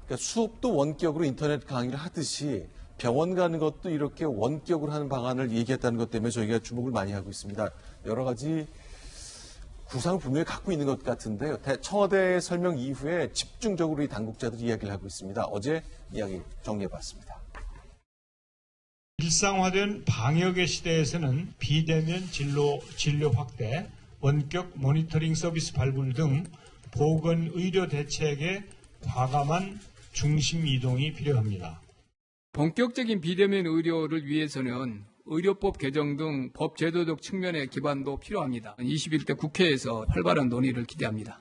그러니까 수업도 원격으로 인터넷 강의를 하듯이 병원 가는 것도 이렇게 원격으로 하는 방안을 얘기했다는 것 때문에 저희가 주목을 많이 하고 있습니다. 여러 가지 구상을 분명히 갖고 있는 것 같은데요. 청와대 설명 이후에 집중적으로 이 당국자들이 이야기를 하고 있습니다. 어제 이야기 정리해봤습니다. 일상화된 방역의 시대에서는 비대면 진료 확대, 원격 모니터링 서비스 발굴 등 보건의료 대책의 과감한 중심 이동이 필요합니다. 본격적인 비대면 의료를 위해서는 의료법 개정 등 법 제도적 측면의 기반도 필요합니다. 21대 국회에서 활발한 논의를 기대합니다.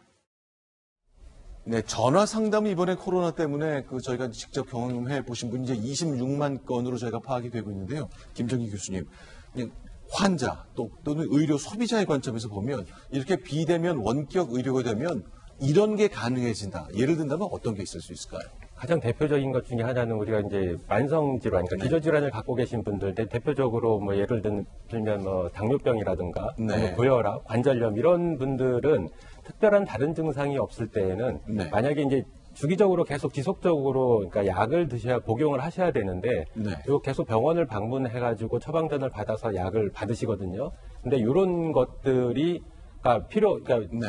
네, 전화 상담이 이번에 코로나 때문에 저희가 직접 경험해 보신 분이 이제 26만 건으로 저희가 파악이 되고 있는데요. 김정희 교수님, 그냥 환자 또는 의료 소비자의 관점에서 보면 이렇게 비대면 원격 의료가 되면 이런 게 가능해진다. 예를 든다면 어떤 게 있을 수 있을까요? 가장 대표적인 것 중에 하나는 우리가 이제 만성질환, 그러니까 기저질환을 갖고 계신 분들, 대표적으로 뭐 예를 들면 뭐 당뇨병이라든가, 뭐 고혈압, 관절염 이런 분들은 특별한 다른 증상이 없을 때에는 만약에 이제 주기적으로 계속 지속적으로 그러니까 약을 드셔야 복용을 하셔야 되는데 요 계속 병원을 방문해가지고 처방전을 받아서 약을 받으시거든요. 근데 이런 것들이 그러니까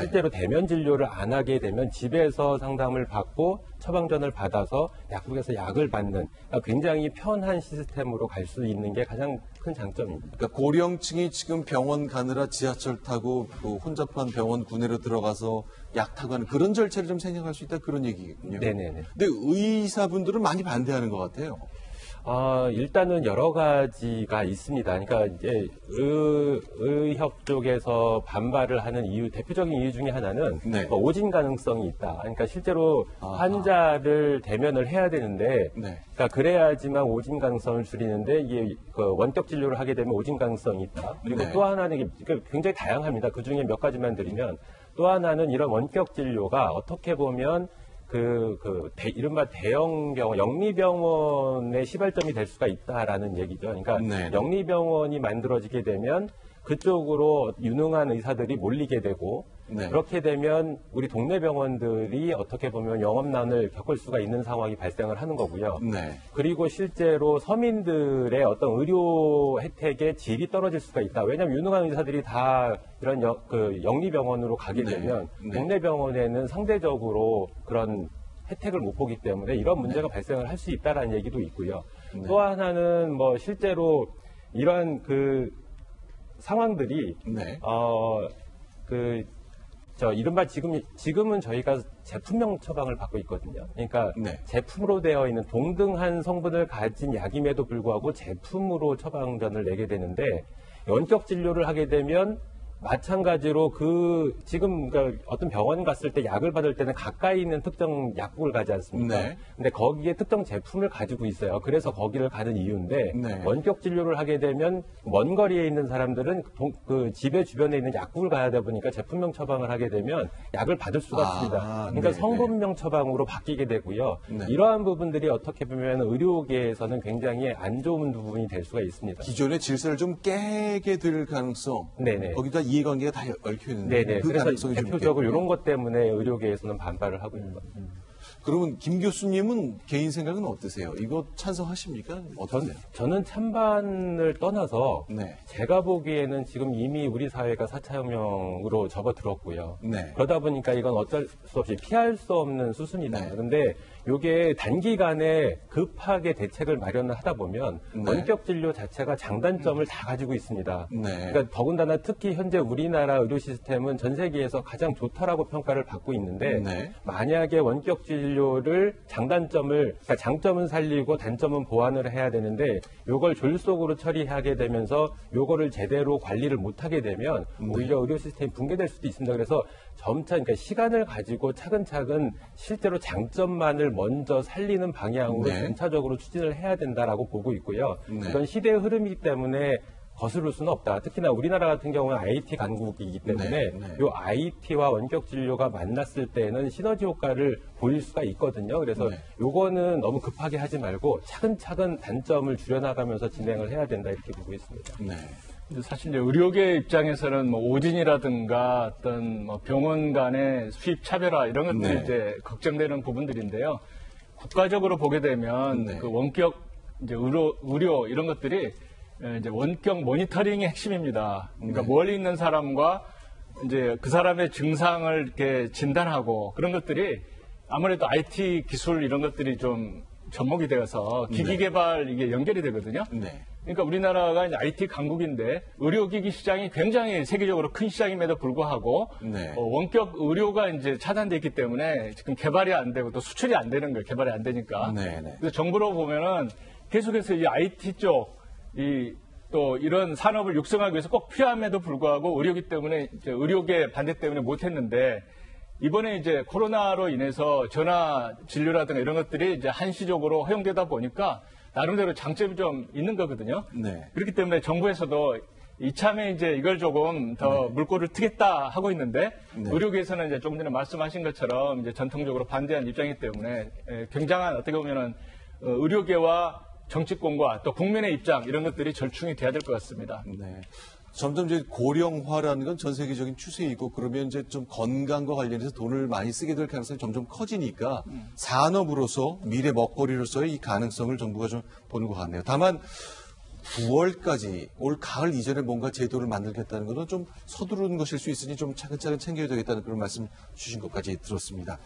실제로 대면 진료를 안 하게 되면 집에서 상담을 받고 처방전을 받아서 약국에서 약을 받는 그러니까 굉장히 편한 시스템으로 갈 수 있는 게 가장 큰 장점입니다. 그러니까 고령층이 지금 병원 가느라 지하철 타고 혼잡한 병원 구내로 들어가서 약 타고 하는 그런 절차를 좀 생각할 수 있다 그런 얘기군요. 네네네. 근데 의사분들은 많이 반대하는 것 같아요. 일단은 여러 가지가 있습니다. 그러니까 이제 의협 쪽에서 반발을 하는 대표적인 이유 중에 하나는 오진 가능성이 있다. 그러니까 실제로 환자를 대면을 해야 되는데, 그러니까 그래야지만 오진 가능성을 줄이는데 이게 원격 진료를 하게 되면 오진 가능성이 있다. 그리고 또 하나는 이게 굉장히 다양합니다. 그 중에 몇 가지만 드리면 또 하나는 이런 원격 진료가 어떻게 보면 이른바 대형 병원, 영리병원의 시발점이 될 수가 있다라는 얘기죠. 그러니까 영리병원이 만들어지게 되면 그쪽으로 유능한 의사들이 몰리게 되고 그렇게 되면 우리 동네 병원들이 어떻게 보면 영업난을 겪을 수가 있는 상황이 발생을 하는 거고요. 그리고 실제로 서민들의 어떤 의료 혜택의 질이 떨어질 수가 있다. 왜냐하면 유능한 의사들이 다 이런 영리병원으로 가게 되면 동네 병원에는 상대적으로 그런 혜택을 못 보기 때문에 이런 문제가 발생을 할 수 있다라는 얘기도 있고요. 또 하나는 뭐 실제로 이런 상황들이 이른바 지금은 저희가 제품명 처방을 받고 있거든요. 그러니까 제품으로 되어 있는 동등한 성분을 가진 약임에도 불구하고 제품으로 처방전을 내게 되는데 원격 진료를 하게 되면 마찬가지로 지금 어떤 병원 갔을 때 약을 받을 때는 가까이 있는 특정 약국을 가지 않습니까? 근데 거기에 특정 제품을 가지고 있어요. 그래서 거기를 가는 이유인데 원격 진료를 하게 되면 먼 거리에 있는 사람들은 집의 주변에 있는 약국을 가야 되다 보니까 제품명 처방을 하게 되면 약을 받을 수가 없습니다. 그러니까 성분명 처방으로 바뀌게 되고요. 이러한 부분들이 어떻게 보면 의료계에서는 굉장히 안 좋은 부분이 될 수가 있습니다. 기존의 질서를 좀 깨게 될 가능성. 거기다 이해관계가 다 얽혀 있는데 그 그래서 가능성이 대표적으로 이런 것 때문에 의료계에서는 반발을 하고 있는 겁니다. 그러면 김 교수님은 개인 생각은 어떠세요? 이거 찬성하십니까? 어떠세요? 저는 찬반을 떠나서 제가 보기에는 지금 이미 우리 사회가 4차 혁명으로 접어들었고요. 그러다 보니까 이건 어쩔 수 없이 피할 수 없는 수순이다. 그런데 이게 단기간에 급하게 대책을 마련을 하다 보면 원격 진료 자체가 장단점을 다 가지고 있습니다. 그러니까 더군다나 특히 현재 우리나라 의료 시스템은 전 세계에서 가장 좋다라고 평가를 받고 있는데 만약에 원격 진료를 그러니까 장점은 살리고 단점은 보완을 해야 되는데 이걸 졸속으로 처리하게 되면서 이거를 제대로 관리를 못하게 되면 오히려 의료 시스템이 붕괴될 수도 있습니다. 그래서 그러니까 시간을 가지고 차근차근 실제로 장점만을 먼저 살리는 방향으로 점차적으로 추진을 해야 된다라고 보고 있고요. 이건 시대의 흐름이기 때문에 거스를 수는 없다. 특히나 우리나라 같은 경우는 IT 강국이기 때문에 이 IT와 원격 진료가 만났을 때는 시너지 효과를 보일 수가 있거든요. 그래서 요거는 너무 급하게 하지 말고 차근차근 단점을 줄여나가면서 진행을 해야 된다 이렇게 보고 있습니다. 사실 이제 의료계 입장에서는 뭐 오진이라든가 어떤 뭐 병원 간의 수입 차별화 이런 것들이 이제 걱정되는 부분들인데요. 국가적으로 보게 되면 네. 그 원격 이제 의료 이런 것들이 이제 원격 모니터링의 핵심입니다. 그러니까 네. 멀리 있는 사람과 이제 그 사람의 증상을 이렇게 진단하고 그런 것들이 아무래도 IT 기술 이런 것들이 좀 접목이 되어서 기기 네. 개발 이게 연결이 되거든요. 네. 그러니까 우리나라가 이제 IT 강국인데 의료기기 시장이 굉장히 세계적으로 큰 시장임에도 불구하고 네. 원격 의료가 이제 차단돼 있기 때문에 지금 개발이 안 되고 또 수출이 안 되는 거예요. 개발이 안 되니까. 네, 네. 그래서 정부로 보면은 계속해서 이 IT 쪽 또 이런 산업을 육성하기 위해서 꼭 필요함에도 불구하고 의료기 때문에 이제 의료계 반대 때문에 못했는데 이번에 이제 코로나로 인해서 전화 진료라든가 이런 것들이 이제 한시적으로 허용되다 보니까 나름대로 장점이 좀 있는 거거든요. 네. 그렇기 때문에 정부에서도 이참에 이제 이걸 조금 더 물꼬를 트겠다 하고 있는데 네. 의료계에서는 이제 조금 전에 말씀하신 것처럼 이제 전통적으로 반대한 입장이기 때문에 굉장한 어떻게 보면은 의료계와 정치권과 또 국민의 입장 이런 것들이 절충이 돼야 될 것 같습니다. 네. 점점 이제 고령화라는 건 전 세계적인 추세이고 그러면 이제 좀 건강과 관련해서 돈을 많이 쓰게 될 가능성이 점점 커지니까 산업으로서 미래 먹거리로서의 이 가능성을 정부가 좀 보는 것 같네요. 다만 9월까지 올 가을 이전에 뭔가 제도를 만들겠다는 것은 좀 서두르는 것일 수 있으니 좀 차근차근 챙겨야 되겠다는 그런 말씀 주신 것까지 들었습니다.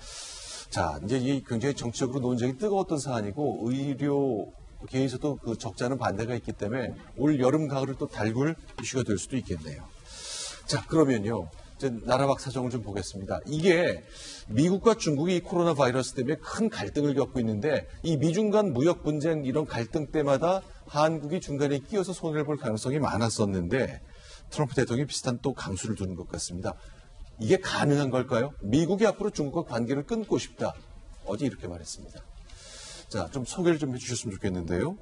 자, 이제 이 굉장히 정치적으로 논쟁이 뜨거웠던 사안이고 의료계에서도 그 적잖은 반대가 있기 때문에 올 여름 가을을 또 달굴 이슈가 될 수도 있겠네요. 자, 그러면요. 이제 나라박 사정을 좀 보겠습니다. 이게 미국과 중국이 이 코로나 바이러스 때문에 큰 갈등을 겪고 있는데 이 미중 간 무역 분쟁 이런 갈등 때마다 한국이 중간에 끼어서 손해를 볼 가능성이 많았었는데 트럼프 대통령이 비슷한 또 강수를 두는 것 같습니다. 이게 가능한 걸까요? 미국이 앞으로 중국과 관계를 끊고 싶다. 어제 이렇게 말했습니다. 자, 좀 소개를 좀 해주셨으면 좋겠는데요.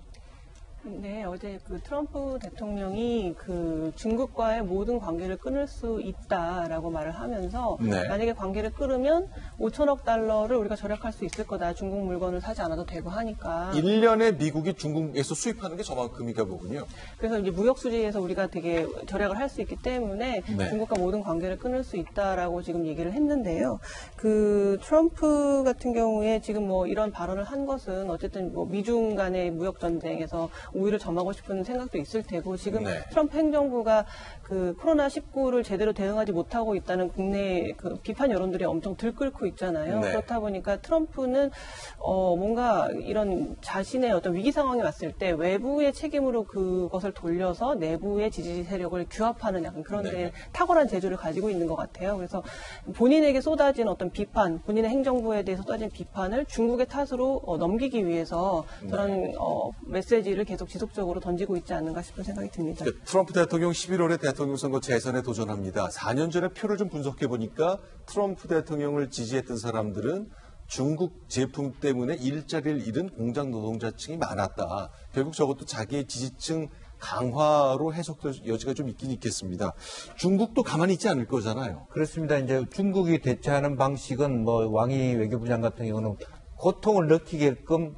네, 어제 그 트럼프 대통령이 그 중국과의 모든 관계를 끊을 수 있다라고 말을 하면서 네. 만약에 관계를 끊으면 5천억 달러를 우리가 절약할 수 있을 거다. 중국 물건을 사지 않아도 되고 하니까. 1년에 미국이 중국에서 수입하는 게 저만큼이가 보군요. 그래서 이제 무역 수지에서 우리가 되게 절약을 할 수 있기 때문에 네. 중국과 모든 관계를 끊을 수 있다라고 지금 얘기를 했는데요. 그 트럼프 같은 경우에 지금 뭐 이런 발언을 한 것은 어쨌든 뭐 미중 간의 무역 전쟁에서 우위를 점하고 싶은 생각도 있을 테고 지금 네. 트럼프 행정부가 그 코로나19를 제대로 대응하지 못하고 있다는 국내 그 비판 여론들이 엄청 들끓고 있잖아요. 네. 그렇다 보니까 트럼프는 뭔가 이런 자신의 어떤 위기 상황이 왔을 때 외부의 책임으로 그것을 돌려서 내부의 지지 세력을 규합하는 약간 그런 데 네. 탁월한 재주를 가지고 있는 것 같아요. 그래서 본인에게 쏟아진 어떤 비판, 본인의 행정부에 대해서 쏟아진 비판을 중국의 탓으로 넘기기 위해서 그런 메시지를 계속 지속적으로 던지고 있지 않는가 싶은 생각이 듭니다. 트럼프 대통령 11월에 대통령 선거 재선에 도전합니다. 4년 전에 표를 좀 분석해 보니까 트럼프 대통령을 지지했던 사람들은 중국 제품 때문에 일자리를 잃은 공장 노동자층이 많았다. 결국 저것도 자기의 지지층 강화로 해석될 여지가 좀 있긴 있겠습니다. 중국도 가만히 있지 않을 거잖아요. 그렇습니다. 이제 중국이 대처하는 방식은 뭐 왕이 외교부장 같은 경우는 고통을 느끼게끔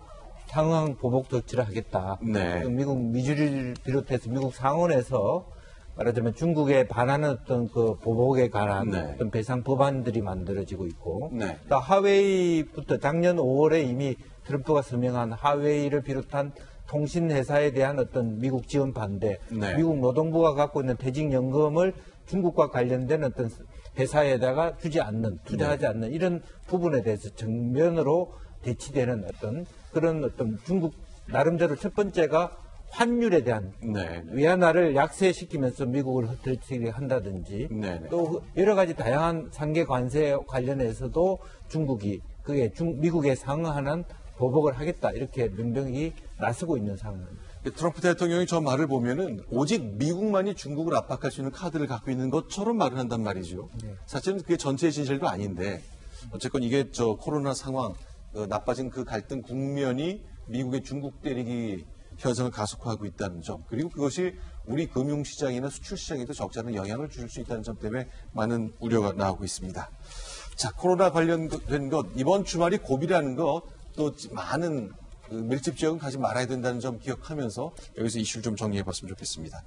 상황 보복 조치를 하겠다. 네. 미국 미주리를 비롯해서 미국 상원에서 말하자면 중국에 반하는 어떤 그 보복에 관한 네. 어떤 배상 법안들이 만들어지고 있고, 네. 또 하웨이부터 작년 5월에 이미 트럼프가 서명한 하웨이를 비롯한 통신회사에 대한 어떤 미국 지원 반대, 네. 미국 노동부가 갖고 있는 퇴직연금을 중국과 관련된 어떤 회사에다가 주지 않는, 투자하지 않는 이런 부분에 대해서 정면으로 대치되는 어떤 그런 어떤 중국 나름대로 첫 번째가 환율에 대한 네. 위안화를 약세시키면서 미국을 흩어지게 한다든지 네. 또 여러 가지 다양한 상계 관세 관련해서도 중국이 그게 미국에 상응하는 보복을 하겠다 이렇게 명령이 나서고 있는 상황입니다. 트럼프 대통령이 저 말을 보면은 오직 미국만이 중국을 압박할 수 있는 카드를 갖고 있는 것처럼 말을 한단 말이죠. 네. 사실은 그게 전체의 진실도 아닌데 어쨌건 이게 저 코로나 상황 나빠진 그 갈등 국면이 미국의 중국 때리기 현상을 가속화하고 있다는 점 그리고 그것이 우리 금융시장이나 수출시장에도 적지 않은 영향을 줄 수 있다는 점 때문에 많은 우려가 나오고 있습니다. 자, 코로나 관련된 것 이번 주말이 고비라는 것 또 많은 밀집 지역은 가지 말아야 된다는 점 기억하면서 여기서 이슈를 좀 정리해봤으면 좋겠습니다.